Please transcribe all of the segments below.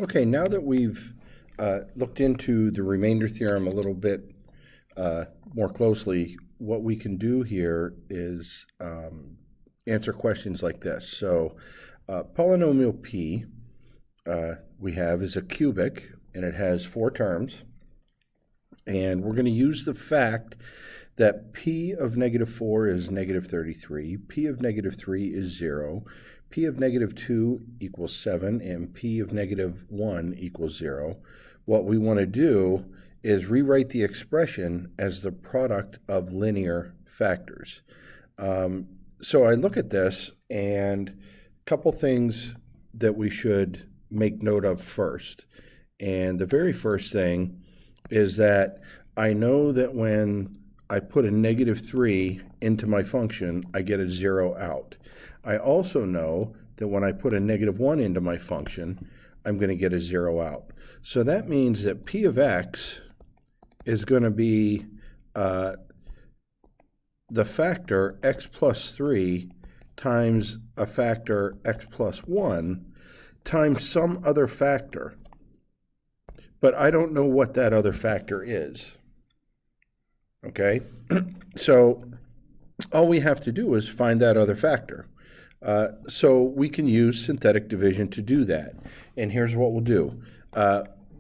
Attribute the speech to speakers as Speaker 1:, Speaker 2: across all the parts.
Speaker 1: Okay, now that we've looked into the remainder theorem a little bit more closely, what we can do here is answer questions like this. So polynomial p we have is a cubic, and it has 4 terms. And we're going to use the fact that p of negative 4 is negative 33, p of negative 3 is 0, p of negative 2 equals 7, and p of negative 1 equals 0. What we want to do is rewrite the expression as the product of linear factors. So I look at this, and a couple things that we should make note of first. And the very first thing is that I know that when I put a negative 3 into my function, I get a 0 out. I also know that when I put a negative 1 into my function, I'm going to get a 0 out. So that means that p of x is going to be the factor x plus 3 times a factor x plus 1 times some other factor. But I don't know what that other factor is. Okay? So all we have to do is find that other factor. So we can use synthetic division to do that. And here's what we'll do.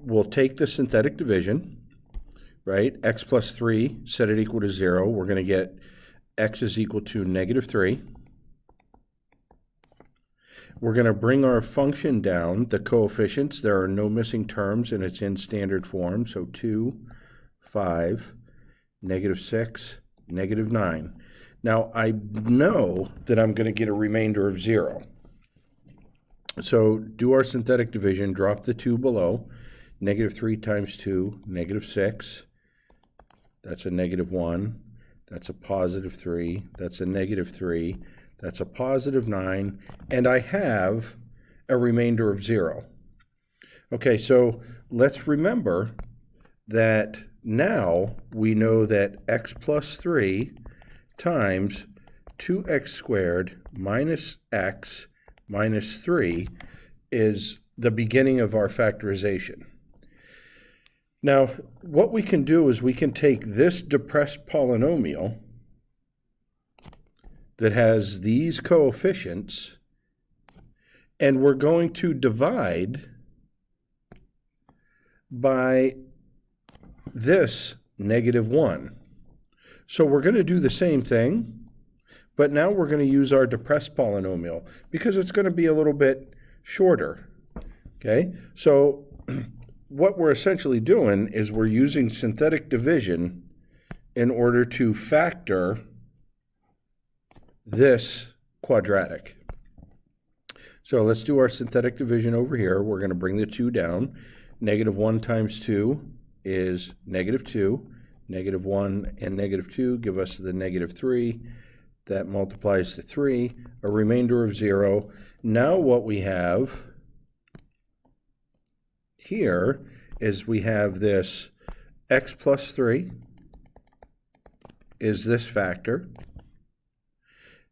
Speaker 1: We'll take the synthetic division, right? X plus 3, set it equal to 0. We're going to get x is equal to negative 3. We're going to bring our function down, the coefficients. There are no missing terms, and it's in standard form. So 2, 5, negative 6, negative 9. Now, I know that I'm going to get a remainder of 0. So do our synthetic division, drop the 2 below. Negative 3 times 2, negative 6. That's a negative 1. That's a positive 3. That's a negative 3. That's a positive 9. And I have a remainder of 0. Okay, so let's remember that now we know that x plus 3 times 2x squared minus x minus 3 is the beginning of our factorization. Now, what we can do is we can take this depressed polynomial that has these coefficients, and we're going to divide by this negative 1. So we're going to do the same thing, but now we're going to use our depressed polynomial because it's going to be a little bit shorter. Okay, so what we're essentially doing is we're using synthetic division in order to factor this quadratic. So let's do our synthetic division over here. We're going to bring the 2 down. Negative 1 times 2 is negative 2. Negative 1 and negative 2 give us the negative 3. That multiplies to 3, a remainder of 0. Now what we have here is we have this x plus 3 is this factor.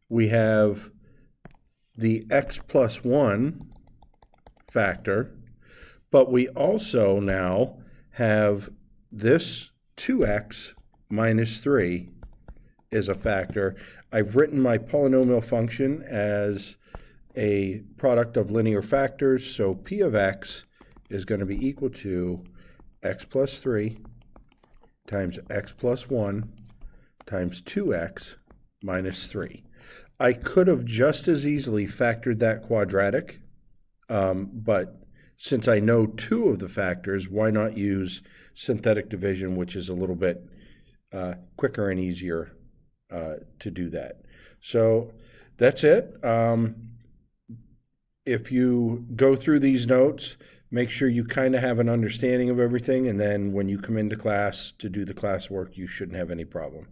Speaker 1: We have the x plus 1 factor, but we also now have this 2x minus 3 is a factor. I've written my polynomial function as a product of linear factors, so p of x is going to be equal to x plus 3 times x plus 1 times 2x minus 3. I could have just as easily factored that quadratic, but since I know 2 of the factors, why not use synthetic division, which is a little bit quicker and easier to do that. So that's it. If you go through these notes, make sure you kind of have an understanding of everything, and then when you come into class to do the classwork, you shouldn't have any problem.